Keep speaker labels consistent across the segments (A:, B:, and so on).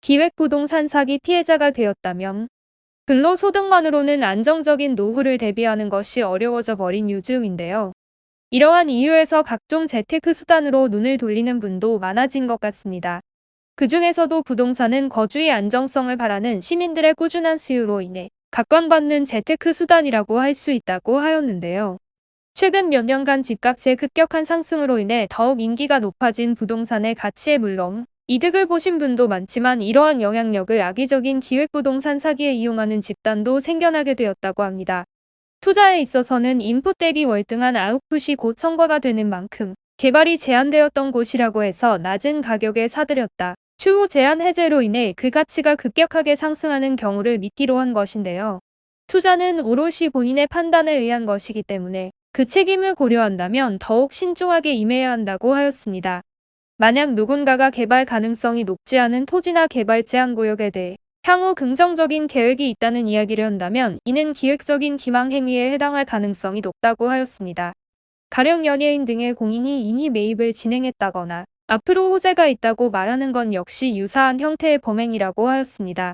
A: 기획부동산 사기 피해자가 되었다면 근로소득만으로는 안정적인 노후를 대비하는 것이 어려워져 버린 요즘인데요. 이러한 이유에서 각종 재테크 수단으로 눈을 돌리는 분도 많아진 것 같습니다. 그중에서도 부동산은 거주의 안정성을 바라는 시민들의 꾸준한 수요로 인해 각광받는 재테크 수단이라고 할 수 있다고 하였는데요. 최근 몇 년간 집값의 급격한 상승으로 인해 더욱 인기가 높아진 부동산의 가치에 물론 이득을 보신 분도 많지만 이러한 영향력을 악의적인 기획부동산 사기에 이용하는 집단도 생겨나게 되었다고 합니다. 투자에 있어서는 인풋 대비 월등한 아웃풋이 곧 성과가 되는 만큼 개발이 제한되었던 곳이라고 해서 낮은 가격에 사들였다. 추후 제한 해제로 인해 그 가치가 급격하게 상승하는 경우를 미끼로 한 것인데요. 투자는 오롯이 본인의 판단에 의한 것이기 때문에 그 책임을 고려한다면 더욱 신중하게 임해야 한다고 하였습니다. 만약 누군가가 개발 가능성이 높지 않은 토지나 개발 제한 구역에 대해 향후 긍정적인 계획이 있다는 이야기를 한다면 이는 기획적인 기망 행위에 해당할 가능성이 높다고 하였습니다. 가령 연예인 등의 공인이 이미 매입을 진행했다거나 앞으로 호재가 있다고 말하는 건 역시 유사한 형태의 범행이라고 하였습니다.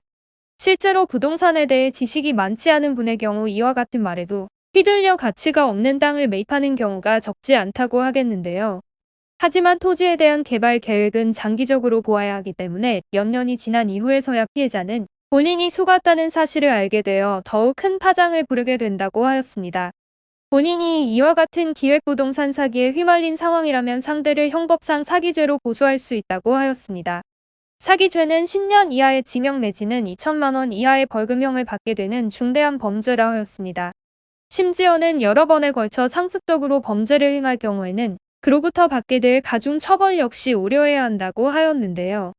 A: 실제로 부동산에 대해 지식이 많지 않은 분의 경우 이와 같은 말에도 휘둘려 가치가 없는 땅을 매입하는 경우가 적지 않다고 하겠는데요. 하지만 토지에 대한 개발 계획은 장기적으로 보아야 하기 때문에 몇 년이 지난 이후에서야 피해자는 본인이 속았다는 사실을 알게 되어 더욱 큰 파장을 부르게 된다고 하였습니다. 본인이 이와 같은 기획부동산 사기에 휘말린 상황이라면 상대를 형법상 사기죄로 고소할 수 있다고 하였습니다. 사기죄는 10년 이하의 징역 내지는 2천만 원 이하의 벌금형을 받게 되는 중대한 범죄라 하였습니다. 심지어는 여러 번에 걸쳐 상습적으로 범죄를 행할 경우에는 그로부터 받게 될 가중 처벌 역시 우려해야 한다고 하였는데요.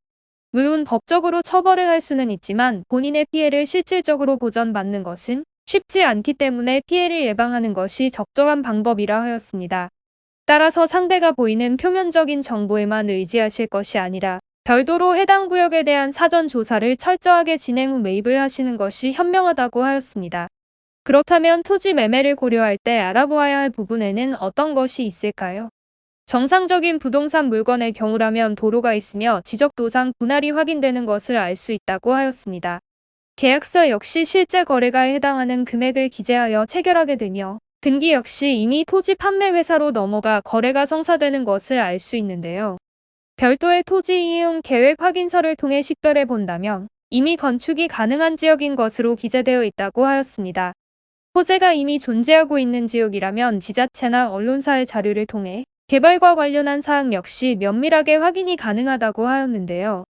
A: 물론 법적으로 처벌을 할 수는 있지만 본인의 피해를 실질적으로 보전받는 것은 쉽지 않기 때문에 피해를 예방하는 것이 적절한 방법이라 하였습니다. 따라서 상대가 보이는 표면적인 정보에만 의지하실 것이 아니라 별도로 해당 구역에 대한 사전 조사를 철저하게 진행 후 매입을 하시는 것이 현명하다고 하였습니다. 그렇다면 토지 매매를 고려할 때 알아보아야 할 부분에는 어떤 것이 있을까요? 정상적인 부동산 물건의 경우라면 도로가 있으며 지적도상 분할이 확인되는 것을 알 수 있다고 하였습니다. 계약서 역시 실제 거래가에 해당하는 금액을 기재하여 체결하게 되며 등기 역시 이미 토지 판매 회사로 넘어가 거래가 성사되는 것을 알 수 있는데요. 별도의 토지 이용 계획 확인서를 통해 식별해 본다면 이미 건축이 가능한 지역인 것으로 기재되어 있다고 하였습니다. 호재가 이미 존재하고 있는 지역이라면 지자체나 언론사의 자료를 통해 개발과 관련한 사항 역시 면밀하게 확인이 가능하다고 하였는데요.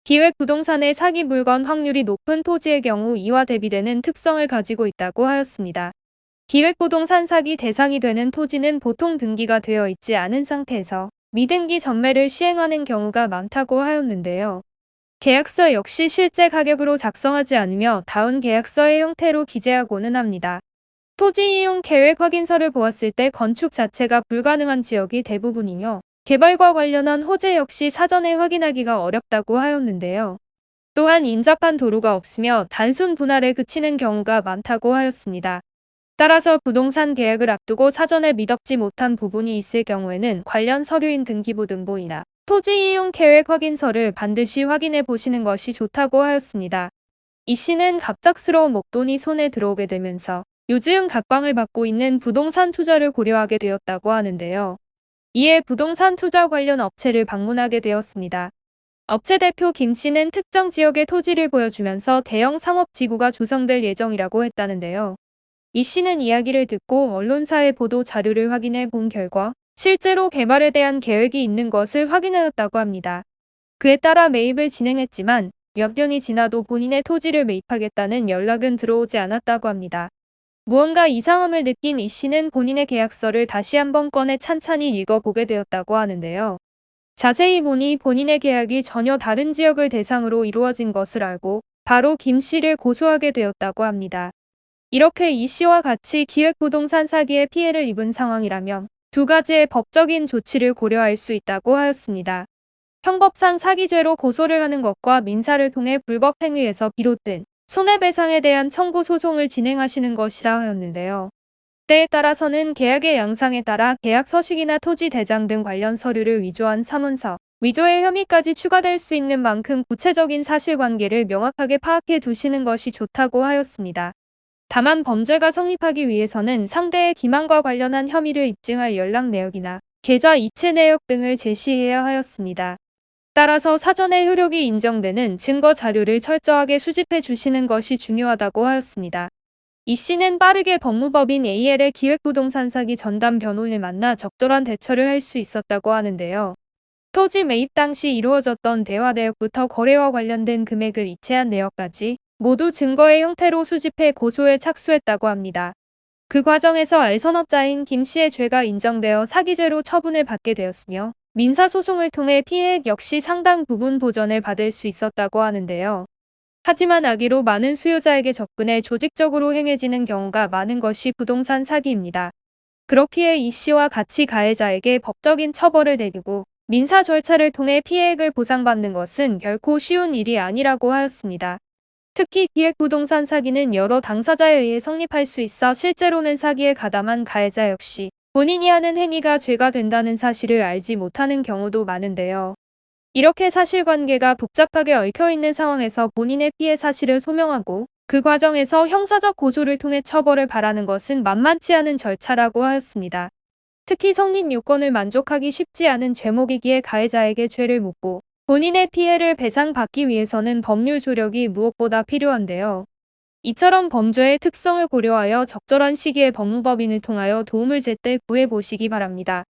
A: 기획부동산의 사기 물건 확률이 높은 토지의 경우 이와 대비되는 특성을 가지고 있다고 하였습니다. 기획부동산 사기 대상이 되는 토지는 보통 등기가 되어 있지 않은 상태에서 미등기 전매를 시행하는 경우가 많다고 하였는데요. 계약서 역시 실제 가격으로 작성하지 않으며 다운 계약서의 형태로 기재하고는 합니다. 토지 이용 계획 확인서를 보았을 때 건축 자체가 불가능한 지역이 대부분이며 개발과 관련한 호재 역시 사전에 확인하기가 어렵다고 하였는데요. 또한 인접한 도로가 없으며 단순 분할에 그치는 경우가 많다고 하였습니다. 따라서 부동산 계약을 앞두고 사전에 미덥지 못한 부분이 있을 경우에는 관련 서류인 등기부 등본이나 토지 이용 계획 확인서를 반드시 확인해 보시는 것이 좋다고 하였습니다. 이 씨는 갑작스러운 목돈이 손에 들어오게 되면서 요즘 각광을 받고 있는 부동산 투자를 고려하게 되었다고 하는데요. 이에 부동산 투자 관련 업체를 방문하게 되었습니다. 업체 대표 김 씨는 특정 지역의 토지를 보여주면서 대형 상업지구가 조성될 예정이라고 했다는데요. 이 씨는 이야기를 듣고 언론사의 보도 자료를 확인해 본 결과 실제로 개발에 대한 계획이 있는 것을 확인하였다고 합니다. 그에 따라 매입을 진행했지만 몇 년이 지나도 본인의 토지를 매입하겠다는 연락은 들어오지 않았다고 합니다. 무언가 이상함을 느낀 이 씨는 본인의 계약서를 다시 한번 꺼내 찬찬히 읽어보게 되었다고 하는데요. 자세히 보니 본인의 계약이 전혀 다른 지역을 대상으로 이루어진 것을 알고 바로 김 씨를 고소하게 되었다고 합니다. 이렇게 이 씨와 같이 기획부동산 사기에 피해를 입은 상황이라면 두 가지의 법적인 조치를 고려할 수 있다고 하였습니다. 형법상 사기죄로 고소를 하는 것과 민사를 통해 불법 행위에서 비롯된 손해배상에 대한 청구 소송을 진행하시는 것이라 하였는데요. 때에 따라서는 계약의 양상에 따라 계약 서식이나 토지 대장 등 관련 서류를 위조한 사문서, 위조의 혐의까지 추가될 수 있는 만큼 구체적인 사실관계를 명확하게 파악해 두시는 것이 좋다고 하였습니다. 다만 범죄가 성립하기 위해서는 상대의 기망과 관련한 혐의를 입증할 연락 내역이나 계좌 이체 내역 등을 제시해야 하였습니다. 따라서 사전에 효력이 인정되는 증거 자료를 철저하게 수집해 주시는 것이 중요하다고 하였습니다. 이 씨는 빠르게 법무법인 AL의 기획부동산 사기 전담 변호인을 만나 적절한 대처를 할 수 있었다고 하는데요. 토지 매입 당시 이루어졌던 대화 내역부터 거래와 관련된 금액을 이체한 내역까지 모두 증거의 형태로 수집해 고소에 착수했다고 합니다. 그 과정에서 알선업자인 김 씨의 죄가 인정되어 사기죄로 처분을 받게 되었으며 민사소송을 통해 피해액 역시 상당 부분 보전을 받을 수 있었다고 하는데요. 하지만 악의로 많은 수요자에게 접근해 조직적으로 행해지는 경우가 많은 것이 부동산 사기입니다. 그렇기에 이 씨와 같이 가해자에게 법적인 처벌을 내리고 민사 절차를 통해 피해액을 보상받는 것은 결코 쉬운 일이 아니라고 하였습니다. 특히 기획부동산 사기는 여러 당사자에 의해 성립할 수 있어 실제로는 사기에 가담한 가해자 역시 본인이 하는 행위가 죄가 된다는 사실을 알지 못하는 경우도 많은데요. 이렇게 사실관계가 복잡하게 얽혀있는 상황에서 본인의 피해 사실을 소명하고 그 과정에서 형사적 고소를 통해 처벌을 바라는 것은 만만치 않은 절차라고 하였습니다. 특히 성립 요건을 만족하기 쉽지 않은 죄목이기에 가해자에게 죄를 묻고 본인의 피해를 배상받기 위해서는 법률 조력이 무엇보다 필요한데요. 이처럼 범죄의 특성을 고려하여 적절한 시기에 법무법인을 통하여 도움을 제때 구해보시기 바랍니다.